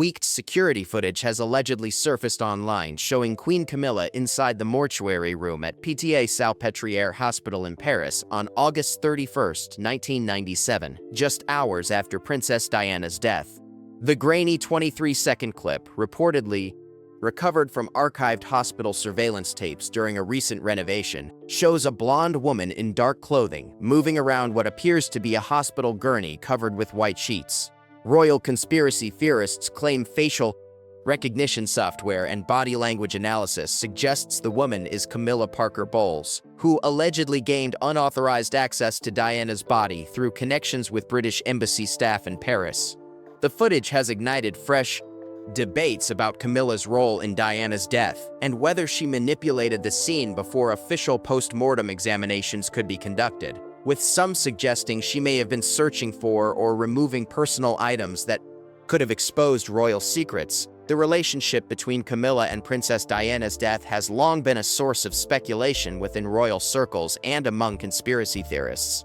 Leaked security footage has allegedly surfaced online showing Queen Camilla inside the mortuary room at Pitié-Salpêtrière Hospital in Paris on August 31, 1997, just hours after Princess Diana's death. The grainy 23-second clip, reportedly recovered from archived hospital surveillance tapes during a recent renovation, shows a blonde woman in dark clothing moving around what appears to be a hospital gurney covered with white sheets. Royal conspiracy theorists claim facial recognition software and body language analysis suggests the woman is Camilla Parker Bowles, who allegedly gained unauthorized access to Diana's body through connections with British embassy staff in Paris. The footage has ignited fresh debates about Camilla's role in Diana's death and whether she manipulated the scene before official post-mortem examinations could be conducted, with some suggesting she may have been searching for or removing personal items that could have exposed royal secrets. The relationship between Camilla and Princess Diana's death has long been a source of speculation within royal circles and among conspiracy theorists.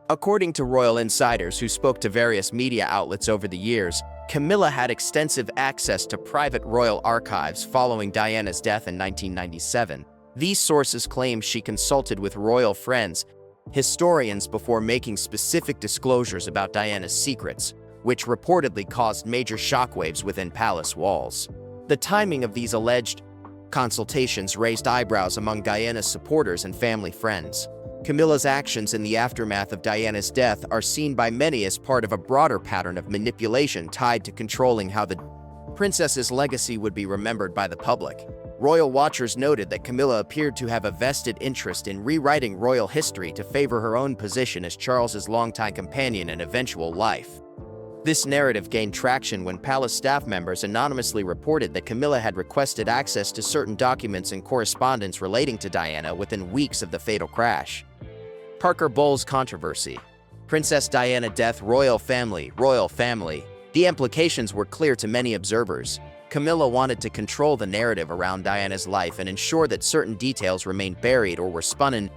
According to royal insiders who spoke to various media outlets over the years, Camilla had extensive access to private royal archives following Diana's death in 1997. These sources claim she consulted with royal friends, historians before making specific disclosures about Diana's secrets, which reportedly caused major shockwaves within palace walls. The timing of these alleged consultations raised eyebrows among Diana's supporters and family friends. Camilla's actions in the aftermath of Diana's death are seen by many as part of a broader pattern of manipulation tied to controlling how the princess's legacy would be remembered by the public. Royal watchers noted that Camilla appeared to have a vested interest in rewriting royal history to favor her own position as Charles's longtime companion and eventual wife. This narrative gained traction when palace staff members anonymously reported that Camilla had requested access to certain documents and correspondence relating to Diana within weeks of the fatal crash. Parker Bowles controversy. Princess Diana death, royal family. The implications were clear to many observers. Camilla wanted to control the narrative around Diana's life and ensure that certain details remained buried or were spun in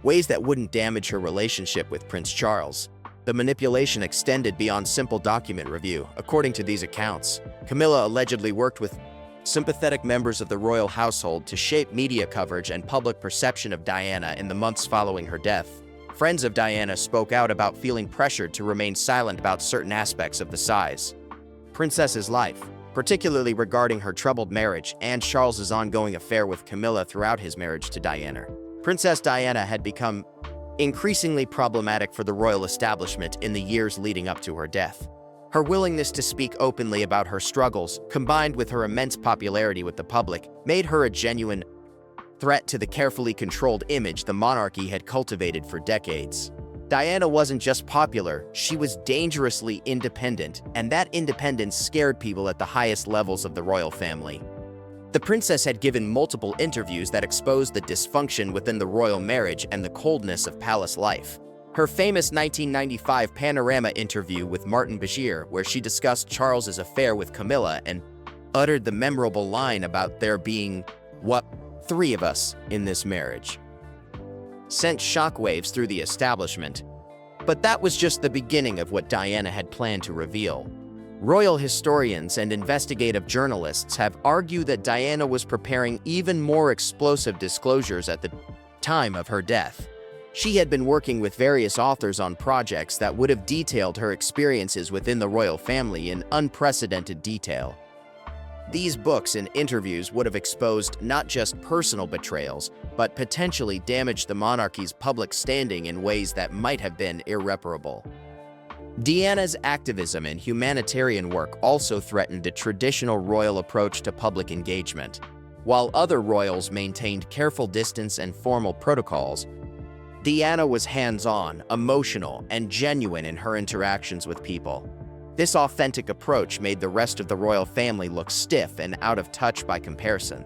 ways that wouldn't damage her relationship with Prince Charles. The manipulation extended beyond simple document review. According to these accounts, Camilla allegedly worked with sympathetic members of the royal household to shape media coverage and public perception of Diana in the months following her death. Friends of Diana spoke out about feeling pressured to remain silent about certain aspects of the princess's life, particularly regarding her troubled marriage and Charles's ongoing affair with Camilla throughout his marriage to Diana. Princess Diana had become increasingly problematic for the royal establishment in the years leading up to her death. Her willingness to speak openly about her struggles, combined with her immense popularity with the public, made her a genuine threat to the carefully controlled image the monarchy had cultivated for decades. Diana wasn't just popular, she was dangerously independent, and that independence scared people at the highest levels of the royal family. The princess had given multiple interviews that exposed the dysfunction within the royal marriage and the coldness of palace life. Her famous 1995 Panorama interview with Martin Bashir, where she discussed Charles's affair with Camilla and uttered the memorable line about there being, three of us in this marriage, sent shockwaves through the establishment. But that was just the beginning of what Diana had planned to reveal. Royal historians and investigative journalists have argued that Diana was preparing even more explosive disclosures at the time of her death. She had been working with various authors on projects that would have detailed her experiences within the royal family in unprecedented detail. These books and interviews would have exposed not just personal betrayals, but potentially damaged the monarchy's public standing in ways that might have been irreparable. Diana's activism and humanitarian work also threatened the traditional royal approach to public engagement. While other royals maintained careful distance and formal protocols, Diana was hands-on, emotional, and genuine in her interactions with people. This authentic approach made the rest of the royal family look stiff and out of touch by comparison.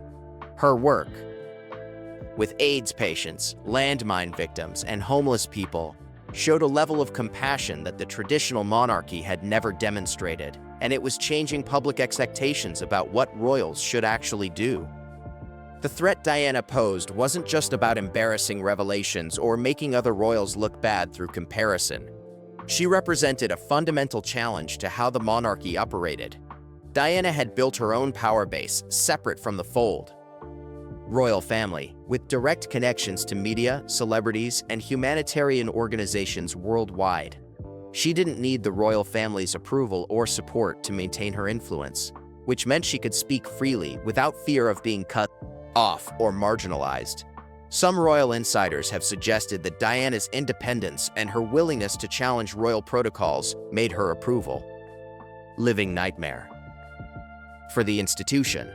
Her work with AIDS patients, landmine victims, and homeless people showed a level of compassion that the traditional monarchy had never demonstrated, and it was changing public expectations about what royals should actually do. The threat Diana posed wasn't just about embarrassing revelations or making other royals look bad through comparison. She represented a fundamental challenge to how the monarchy operated. Diana had built her own power base, separate from the fold. Royal family, with direct connections to media, celebrities, and humanitarian organizations worldwide. She didn't need the royal family's approval or support to maintain her influence, which meant she could speak freely without fear of being cut off or marginalized. Some royal insiders have suggested that Diana's independence and her willingness to challenge royal protocols made her approval. Living nightmare. For the institution,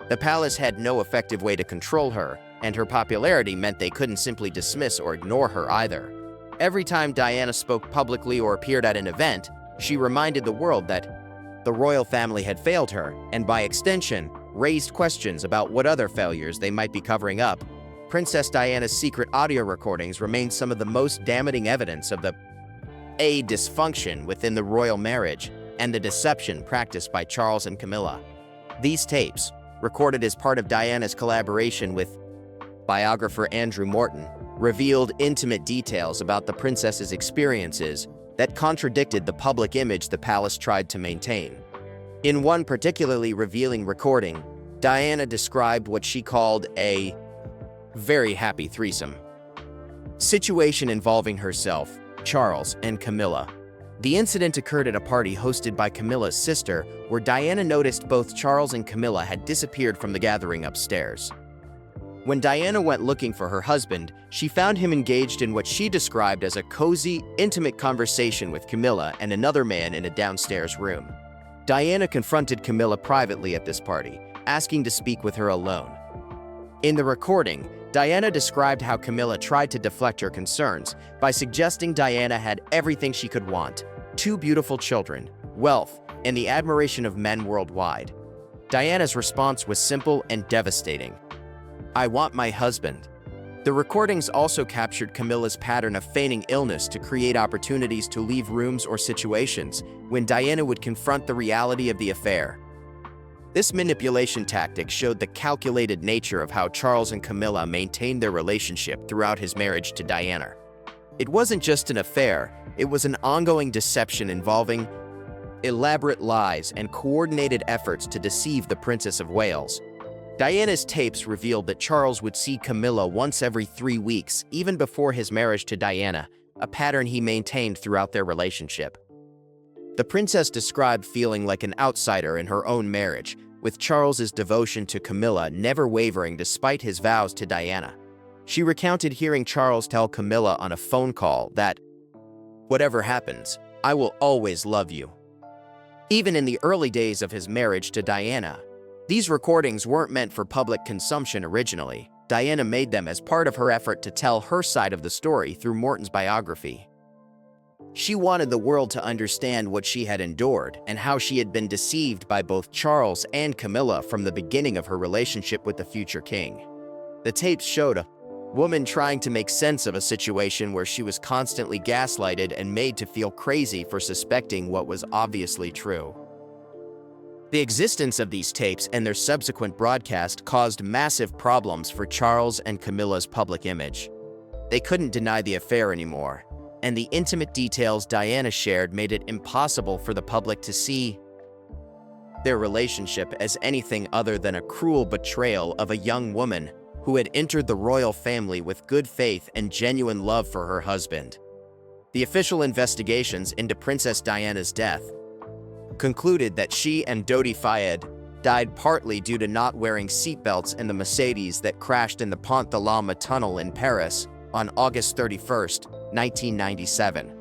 the palace had no effective way to control her, and her popularity meant they couldn't simply dismiss or ignore her either. Every time Diana spoke publicly or appeared at an event, she reminded the world that the royal family had failed her, and by extension, raised questions about what other failures they might be covering up. Princess Diana's secret audio recordings remain some of the most damning evidence of the dysfunction within the royal marriage and the deception practiced by Charles and Camilla. These tapes, recorded as part of Diana's collaboration with biographer Andrew Morton, revealed intimate details about the princess's experiences that contradicted the public image the palace tried to maintain. In one particularly revealing recording, Diana described what she called a very happy threesome situation involving herself, Charles, and Camilla. The incident occurred at a party hosted by Camilla's sister, where Diana noticed both Charles and Camilla had disappeared from the gathering upstairs. When Diana went looking for her husband, she found him engaged in what she described as a cozy, intimate conversation with Camilla and another man in a downstairs room. Diana confronted Camilla privately at this party, asking to speak with her alone. In the recording, Diana described how Camilla tried to deflect her concerns by suggesting Diana had everything she could want: 2 beautiful children, wealth, and the admiration of men worldwide. Diana's response was simple and devastating: "I want my husband." The recordings also captured Camilla's pattern of feigning illness to create opportunities to leave rooms or situations when Diana would confront the reality of the affair. This manipulation tactic showed the calculated nature of how Charles and Camilla maintained their relationship throughout his marriage to Diana. It wasn't just an affair, it was an ongoing deception involving elaborate lies and coordinated efforts to deceive the Princess of Wales. Diana's tapes revealed that Charles would see Camilla once every 3 weeks, even before his marriage to Diana, a pattern he maintained throughout their relationship. The princess described feeling like an outsider in her own marriage, with Charles's devotion to Camilla never wavering despite his vows to Diana. She recounted hearing Charles tell Camilla on a phone call that, "Whatever happens, I will always love you." Even in the early days of his marriage to Diana, these recordings weren't meant for public consumption originally. Diana made them as part of her effort to tell her side of the story through Morton's biography. She wanted the world to understand what she had endured and how she had been deceived by both Charles and Camilla from the beginning of her relationship with the future king. The tapes showed a woman trying to make sense of a situation where she was constantly gaslighted and made to feel crazy for suspecting what was obviously true. The existence of these tapes and their subsequent broadcast caused massive problems for Charles and Camilla's public image. They couldn't deny the affair anymore, and the intimate details Diana shared made it impossible for the public to see their relationship as anything other than a cruel betrayal of a young woman who had entered the royal family with good faith and genuine love for her husband. The official investigations into Princess Diana's death concluded that she and Dodi Fayed died partly due to not wearing seatbelts in the Mercedes that crashed in the Pont de l'Alma tunnel in Paris on August 31, 1997.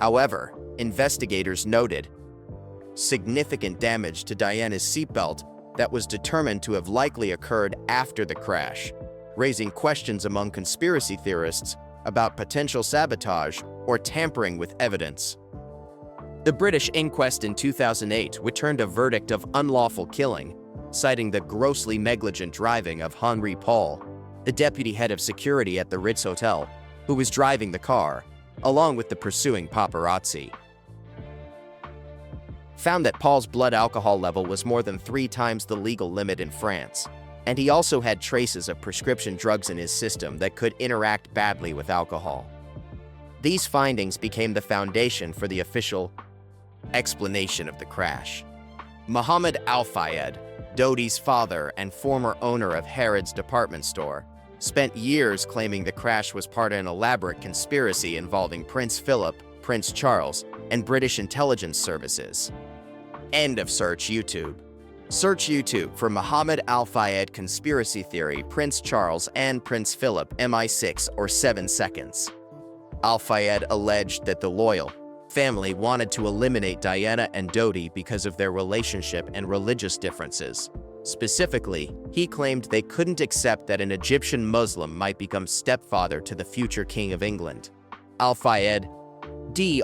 However, investigators noted significant damage to Diana's seatbelt that was determined to have likely occurred after the crash, raising questions among conspiracy theorists about potential sabotage or tampering with evidence. The British inquest in 2008 returned a verdict of unlawful killing, citing the grossly negligent driving of Henri Paul, the deputy head of security at the Ritz Hotel, who was driving the car, along with the pursuing paparazzi. Found that Paul's blood alcohol level was more than 3 times the legal limit in France, and he also had traces of prescription drugs in his system that could interact badly with alcohol. These findings became the foundation for the official explanation of the crash. Mohammed Al-Fayed, Dodi's father and former owner of Harrods department store, spent years claiming the crash was part of an elaborate conspiracy involving Prince Philip, Prince Charles, and British intelligence services. End of search YouTube. Search YouTube for Mohammed Al-Fayed conspiracy theory, Prince Charles and Prince Philip, MI6 or 7 seconds. Al-Fayed alleged that the royal family wanted to eliminate Diana and Dodi because of their relationship and religious differences. Specifically, he claimed they couldn't accept that an Egyptian Muslim might become stepfather to the future King of England. Al-Fayed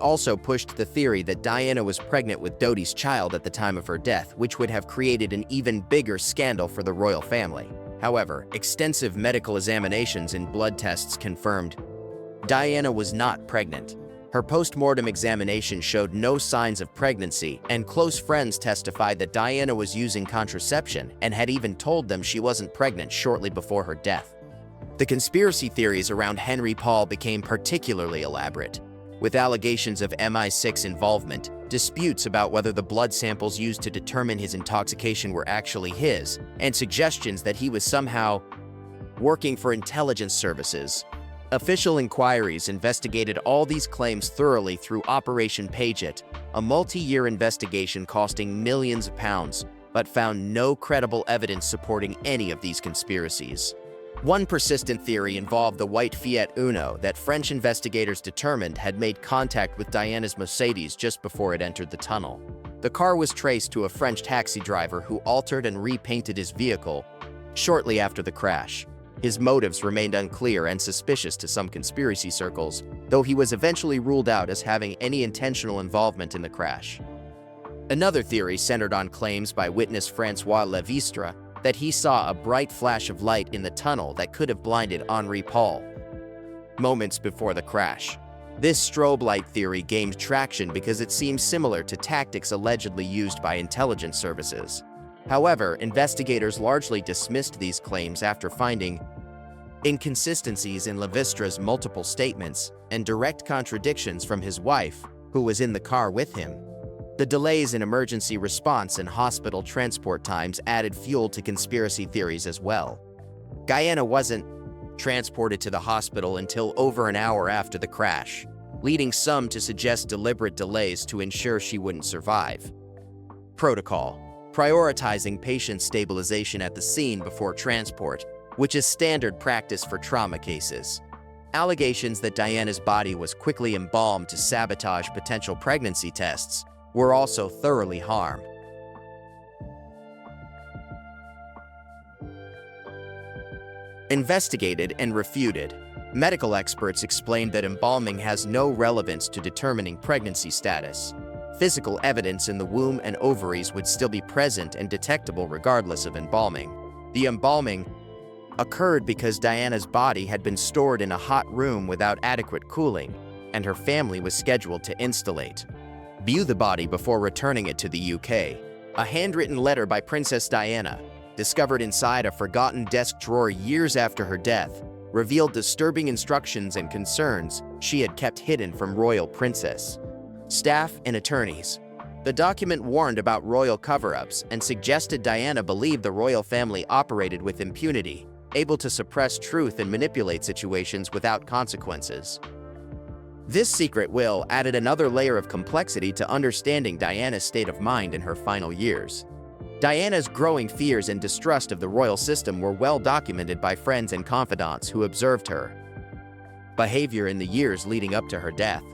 also pushed the theory that Diana was pregnant with Dodi's child at the time of her death, which would have created an even bigger scandal for the royal family. However, extensive medical examinations and blood tests confirmed Diana was not pregnant. Her post-mortem examination showed no signs of pregnancy, and close friends testified that Diana was using contraception and had even told them she wasn't pregnant shortly before her death. The conspiracy theories around Henry Paul became particularly elaborate, with allegations of MI6 involvement, disputes about whether the blood samples used to determine his intoxication were actually his, and suggestions that he was somehow working for intelligence services. Official inquiries investigated all these claims thoroughly through Operation Paget, a multi-year investigation costing millions of pounds, but found no credible evidence supporting any of these conspiracies. One persistent theory involved the white Fiat Uno that French investigators determined had made contact with Diana's Mercedes just before it entered the tunnel. The car was traced to a French taxi driver who altered and repainted his vehicle shortly after the crash. His motives remained unclear and suspicious to some conspiracy circles, though he was eventually ruled out as having any intentional involvement in the crash. Another theory centered on claims by witness Francois Levistre that he saw a bright flash of light in the tunnel that could have blinded Henri Paul moments before the crash. This strobe light theory gained traction because it seemed similar to tactics allegedly used by intelligence services. However, investigators largely dismissed these claims after finding inconsistencies in Levistre's multiple statements and direct contradictions from his wife, who was in the car with him. The delays in emergency response and hospital transport times added fuel to conspiracy theories as well. Diana wasn't transported to the hospital until over an hour after the crash, leading some to suggest deliberate delays to ensure she wouldn't survive. Protocol: prioritizing patient stabilization at the scene before transport, which is standard practice for trauma cases. Allegations that Diana's body was quickly embalmed to sabotage potential pregnancy tests were also thoroughly harmed. Investigated and refuted. Medical experts explained that embalming has no relevance to determining pregnancy status. Physical evidence in the womb and ovaries would still be present and detectable regardless of embalming. The embalming occurred because Diana's body had been stored in a hot room without adequate cooling, and her family was scheduled to view the body before returning it to the UK. A handwritten letter by Princess Diana, discovered inside a forgotten desk drawer years after her death, revealed disturbing instructions and concerns she had kept hidden from royal princess, staff, and attorneys. The document warned about royal cover-ups and suggested Diana believed the royal family operated with impunity, able to suppress truth and manipulate situations without consequences. This secret will added another layer of complexity to understanding Diana's state of mind in her final years. Diana's growing fears and distrust of the royal system were well documented by friends and confidants who observed her behavior in the years leading up to her death.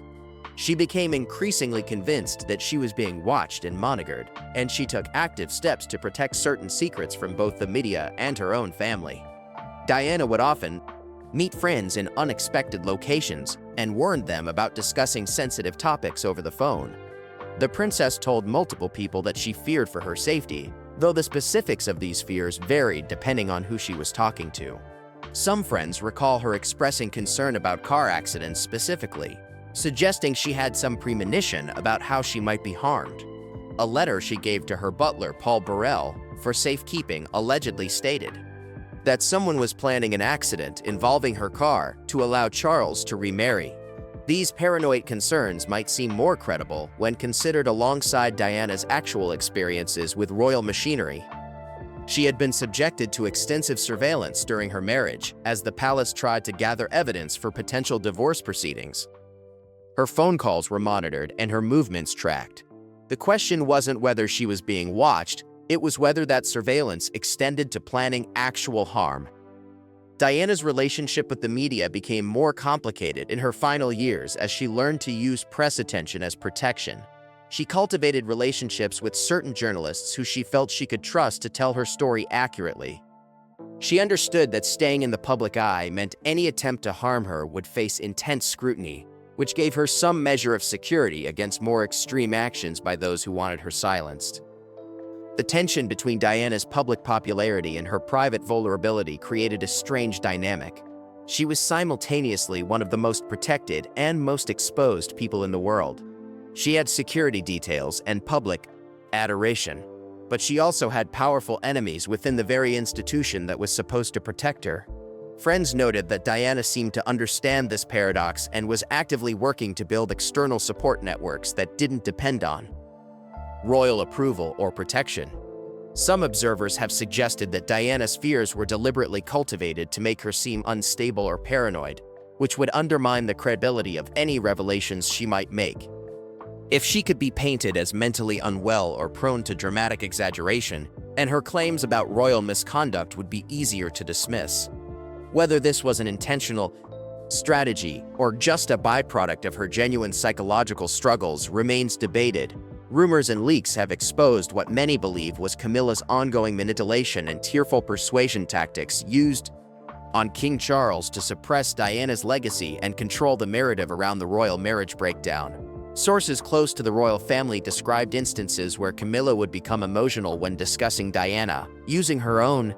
She became increasingly convinced that she was being watched and monitored, and she took active steps to protect certain secrets from both the media and her own family. Diana would often meet friends in unexpected locations and warned them about discussing sensitive topics over the phone. The princess told multiple people that she feared for her safety, though the specifics of these fears varied depending on who she was talking to. Some friends recall her expressing concern about car accidents specifically, suggesting she had some premonition about how she might be harmed. A letter she gave to her butler, Paul Burrell, for safekeeping allegedly stated that someone was planning an accident involving her car to allow Charles to remarry. These paranoid concerns might seem more credible when considered alongside Diana's actual experiences with royal machinery. She had been subjected to extensive surveillance during her marriage as the palace tried to gather evidence for potential divorce proceedings. Her phone calls were monitored and her movements tracked. The question wasn't whether she was being watched, it was whether that surveillance extended to planning actual harm. Diana's relationship with the media became more complicated in her final years as she learned to use press attention as protection. She cultivated relationships with certain journalists who she felt she could trust to tell her story accurately. She understood that staying in the public eye meant any attempt to harm her would face intense scrutiny, which gave her some measure of security against more extreme actions by those who wanted her silenced. The tension between Diana's public popularity and her private vulnerability created a strange dynamic. She was simultaneously one of the most protected and most exposed people in the world. She had security details and public adoration, but she also had powerful enemies within the very institution that was supposed to protect her. Friends noted that Diana seemed to understand this paradox and was actively working to build external support networks that didn't depend on royal approval or protection. Some observers have suggested that Diana's fears were deliberately cultivated to make her seem unstable or paranoid, which would undermine the credibility of any revelations she might make. If she could be painted as mentally unwell or prone to dramatic exaggeration, and her claims about royal misconduct would be easier to dismiss. Whether this was an intentional strategy or just a byproduct of her genuine psychological struggles remains debated. Rumors and leaks have exposed what many believe was Camilla's ongoing manipulation and tearful persuasion tactics used on King Charles to suppress Diana's legacy and control the narrative around the royal marriage breakdown. Sources close to the royal family described instances where Camilla would become emotional when discussing Diana, using her own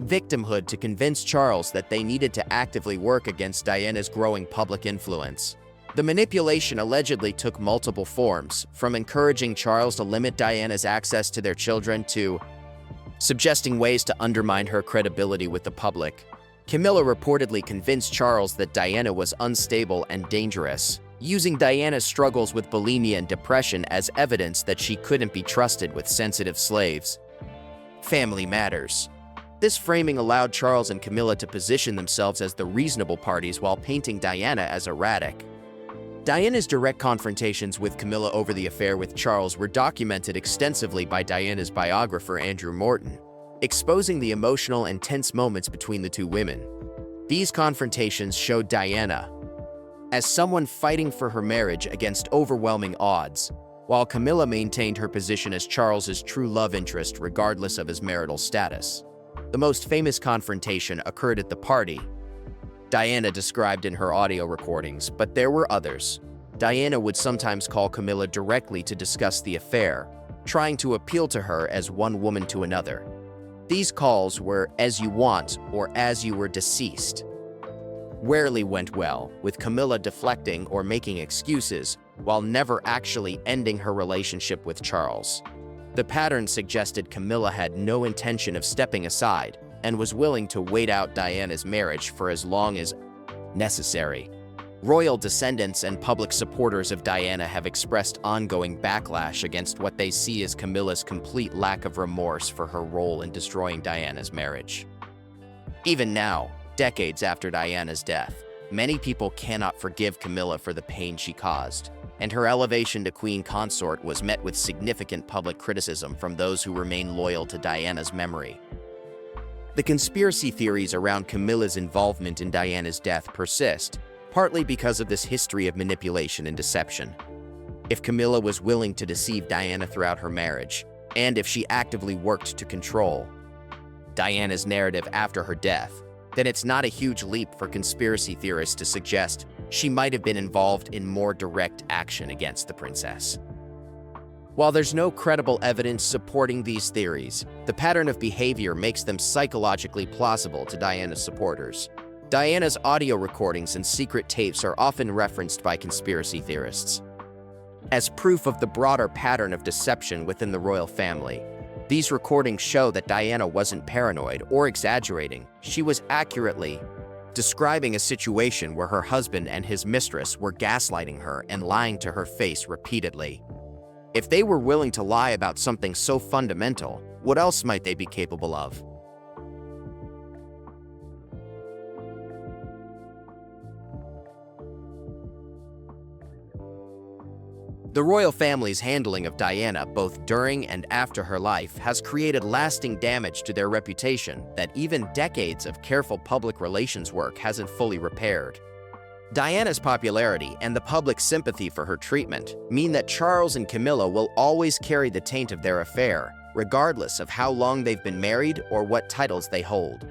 victimhood to convince Charles that they needed to actively work against Diana's growing public influence. The manipulation allegedly took multiple forms, from encouraging Charles to limit Diana's access to their children to suggesting ways to undermine her credibility with the public. Camilla reportedly convinced Charles that Diana was unstable and dangerous, using Diana's struggles with bulimia and depression as evidence that she couldn't be trusted with sensitive slaves. Family matters. This framing allowed Charles and Camilla to position themselves as the reasonable parties while painting Diana as erratic. Diana's direct confrontations with Camilla over the affair with Charles were documented extensively by Diana's biographer Andrew Morton, exposing the emotional and tense moments between the two women. These confrontations showed Diana as someone fighting for her marriage against overwhelming odds, while Camilla maintained her position as Charles's true love interest regardless of his marital status. The most famous confrontation occurred at the party Diana described in her audio recordings, but there were others. Diana would sometimes call Camilla directly to discuss the affair, trying to appeal to her as one woman to another. These calls were "as you want" or "as you were deceased." Rarely went well, with Camilla deflecting or making excuses, while never actually ending her relationship with Charles. The pattern suggested Camilla had no intention of stepping aside, and was willing to wait out Diana's marriage for as long as necessary. Royal descendants and public supporters of Diana have expressed ongoing backlash against what they see as Camilla's complete lack of remorse for her role in destroying Diana's marriage. Even now, decades after Diana's death, many people cannot forgive Camilla for the pain she caused, and her elevation to queen consort was met with significant public criticism from those who remain loyal to Diana's memory. The conspiracy theories around Camilla's involvement in Diana's death persist, partly because of this history of manipulation and deception. If Camilla was willing to deceive Diana throughout her marriage, and if she actively worked to control Diana's narrative after her death, then it's not a huge leap for conspiracy theorists to suggest she might have been involved in more direct action against the princess. While there's no credible evidence supporting these theories, the pattern of behavior makes them psychologically plausible to Diana's supporters. Diana's audio recordings and secret tapes are often referenced by conspiracy theorists as proof of the broader pattern of deception within the royal family. These recordings show that Diana wasn't paranoid or exaggerating. She was accurately describing a situation where her husband and his mistress were gaslighting her and lying to her face repeatedly. If they were willing to lie about something so fundamental, what else might they be capable of? The royal family's handling of Diana both during and after her life has created lasting damage to their reputation that even decades of careful public relations work hasn't fully repaired. Diana's popularity and the public sympathy for her treatment mean that Charles and Camilla will always carry the taint of their affair, regardless of how long they've been married or what titles they hold.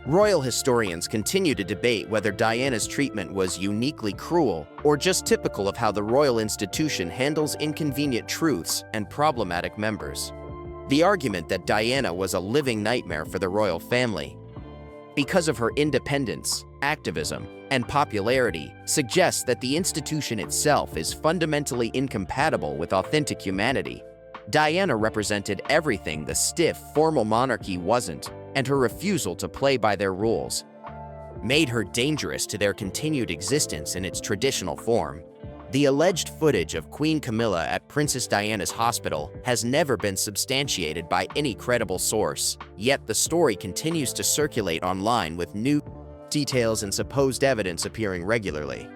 Royal historians continue to debate whether Diana's treatment was uniquely cruel or just typical of how the royal institution handles inconvenient truths and problematic members. The argument that Diana was a living nightmare for the royal family because of her independence, activism, and popularity suggests that the institution itself is fundamentally incompatible with authentic humanity. Diana represented everything the stiff, formal monarchy wasn't, and her refusal to play by their rules made her dangerous to their continued existence in its traditional form. The alleged footage of Queen Camilla at Princess Diana's hospital has never been substantiated by any credible source, yet the story continues to circulate online with new details and supposed evidence appearing regularly.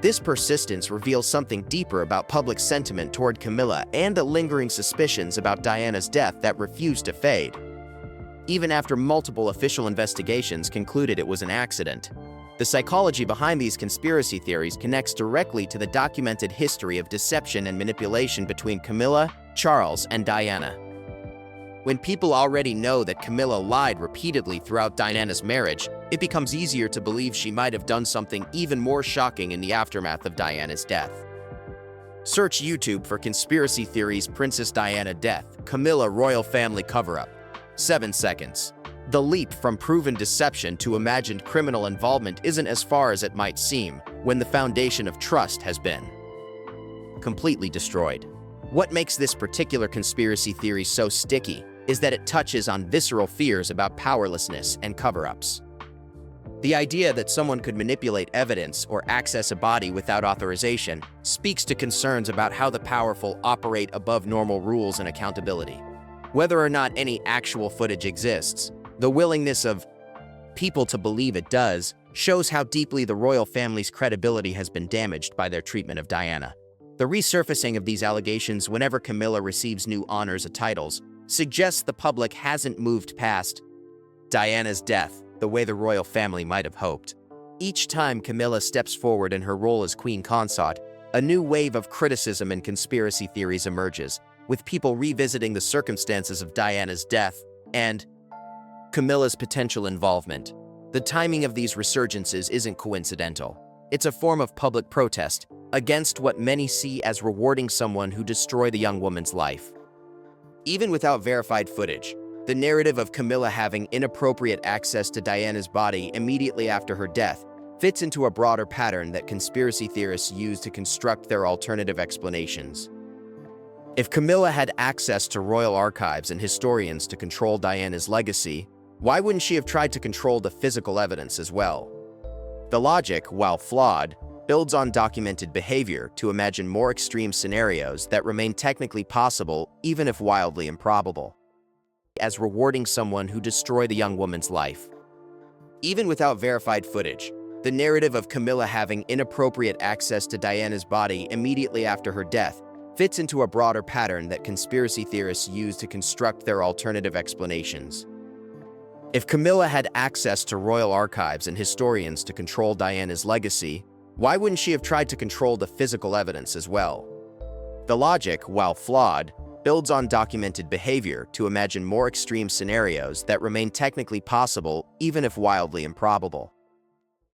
This persistence reveals something deeper about public sentiment toward Camilla and the lingering suspicions about Diana's death that refuse to fade. Even after multiple official investigations concluded it was an accident, the psychology behind these conspiracy theories connects directly to the documented history of deception and manipulation between Camilla, Charles, and Diana. When people already know that Camilla lied repeatedly throughout Diana's marriage, it becomes easier to believe she might have done something even more shocking in the aftermath of Diana's death. Search YouTube for conspiracy theories Princess Diana death, Camilla royal family cover-up. 7 seconds. The leap from proven deception to imagined criminal involvement isn't as far as it might seem when the foundation of trust has been completely destroyed. What makes this particular conspiracy theory so sticky is that it touches on visceral fears about powerlessness and cover-ups. The idea that someone could manipulate evidence or access a body without authorization speaks to concerns about how the powerful operate above normal rules and accountability. Whether or not any actual footage exists, the willingness of people to believe it does shows how deeply the royal family's credibility has been damaged by their treatment of Diana. The resurfacing of these allegations whenever Camilla receives new honors or titles suggests the public hasn't moved past Diana's death the way the royal family might have hoped. Each time Camilla steps forward in her role as queen consort, a new wave of criticism and conspiracy theories emerges, with people revisiting the circumstances of Diana's death and Camilla's potential involvement. The timing of these resurgences isn't coincidental. It's a form of public protest against what many see as rewarding someone who destroyed the young woman's life. Even without verified footage, the narrative of Camilla having inappropriate access to Diana's body immediately after her death fits into a broader pattern that conspiracy theorists use to construct their alternative explanations. If Camilla had access to royal archives and historians to control Diana's legacy, why wouldn't she have tried to control the physical evidence as well? The logic, while flawed, builds on documented behavior to imagine more extreme scenarios that remain technically possible even if wildly improbable, as rewarding someone who destroyed the young woman's life. Even without verified footage, the narrative of Camilla having inappropriate access to Diana's body immediately after her death fits into a broader pattern that conspiracy theorists use to construct their alternative explanations. If Camilla had access to royal archives and historians to control Diana's legacy, why wouldn't she have tried to control the physical evidence as well? The logic, while flawed, builds on documented behavior to imagine more extreme scenarios that remain technically possible even if wildly improbable.